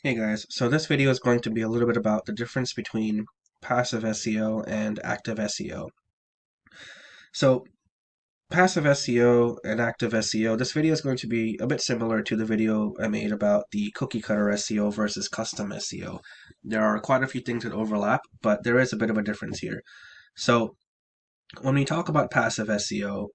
Hey guys, so this video is going to be a little bit about the difference between passive SEO and active SEO. So passive SEO and active SEO, this video is going to be a bit similar to the video I made about the cookie cutter SEO versus custom SEO. There are quite a few things that overlap, but there is a bit of a difference here. So when we talk about passive SEO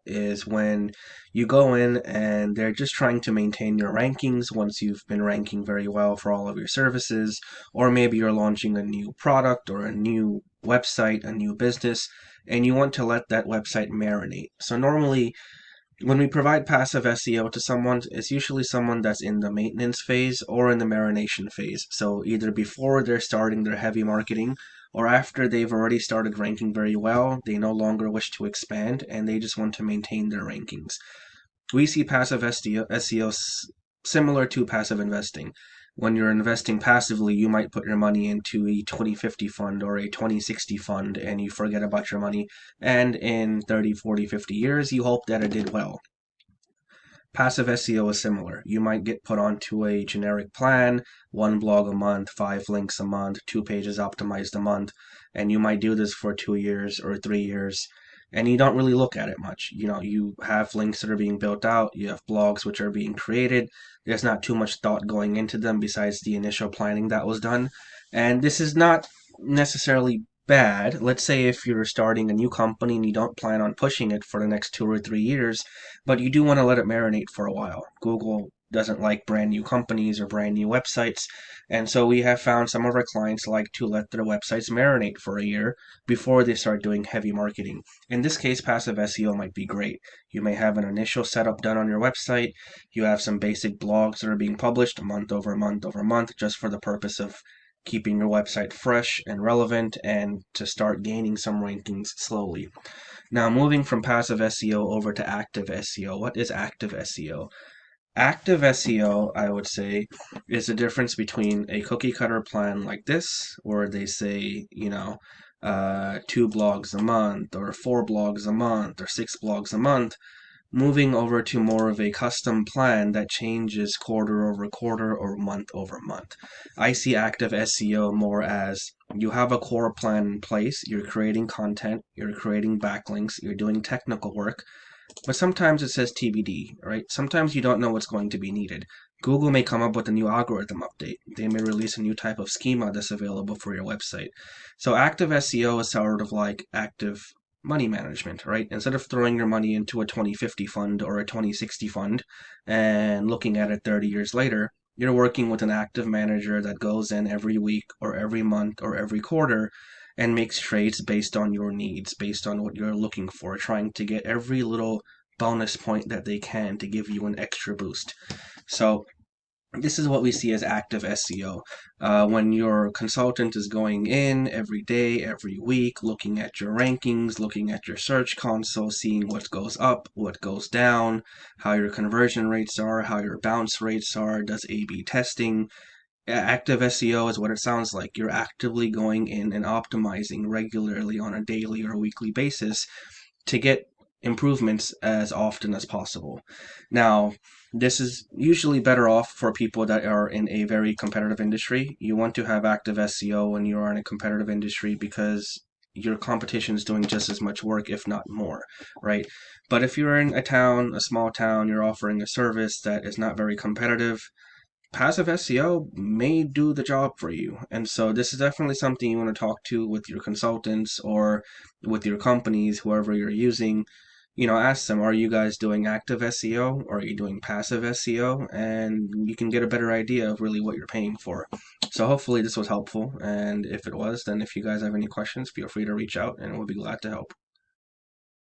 is when you go in and they're just trying to maintain your rankings once you've been ranking very well for all of your services, or maybe you're launching a new product or a new website, a new business, and you want to let that website marinate. So normally when we provide passive SEO to someone, it's usually someone that's in the maintenance phase or in the marination phase. So either before they're starting their heavy marketing or after they've already started ranking very well, they no longer wish to expand and they just want to maintain their rankings. We see passive SEO similar to passive investing. When you're investing passively, you might put your money into a 2050 fund or a 2060 fund and you forget about your money. And in 30, 40, 50 years, you hope that it did well. Passive SEO is similar. You might get put onto a generic plan, one blog a month, 5 links a month, 2 pages optimized a month, and you might do this for 2 years or 3 years, and you don't really look at it much. You have links that are being built out, you have blogs which are being created. There's not too much thought going into them besides the initial planning that was done. And this is not necessarily bad. Let's say if you're starting a new company and you don't plan on pushing it for the next 2 or 3 years, but you do want to let it marinate for a while. Google doesn't like brand new companies or brand new websites, and so we have found some of our clients like to let their websites marinate for a year before they start doing heavy marketing. In this case, passive SEO might be great. You may have an initial setup done on your website, you have some basic blogs that are being published month over month over month just for the purpose of keeping your website fresh and relevant and to start gaining some rankings slowly. Now, moving from passive SEO over to active SEO. What is active SEO? Active SEO, I would say, is the difference between a cookie cutter plan like this, where they say, 2 blogs a month, or 4 blogs a month, or 6 blogs a month, moving over to more of a custom plan that changes quarter over quarter or month over month. I see active SEO more as you have a core plan in place, you're creating content, you're creating backlinks, you're doing technical work, but sometimes it says TBD, right? Sometimes you don't know what's going to be needed. Google may come up with a new algorithm update. They may release a new type of schema that's available for your website. So active SEO is sort of like active money management, right? Instead of throwing your money into a 2050 fund or a 2060 fund and looking at it 30 years later, you're working with an active manager that goes in every week or every month or every quarter and makes trades based on your needs, based on what you're looking for, trying to get every little bonus point that they can to give you an extra boost. So this is what we see as active SEO. When your consultant is going in every day, every week, looking at your rankings, looking at your search console, seeing what goes up, what goes down, how your conversion rates are, how your bounce rates are, does A/B testing. Active SEO is what it sounds like. You're actively going in and optimizing regularly on a daily or weekly basis to get improvements as often as possible. Now, this is usually better off for people that are in a very competitive industry. You want to have active SEO when you are in a competitive industry because your competition is doing just as much work, if not more, right? But if you're in a town, a small town, you're offering a service that is not very competitive, passive SEO may do the job for you. And so this is definitely something you want to talk to with your consultants or with your companies, whoever you're using. Ask them, are you guys doing active SEO or are you doing passive SEO? And you can get a better idea of really what you're paying for. So hopefully this was helpful. And if it was, then if you guys have any questions, feel free to reach out and we'll be glad to help.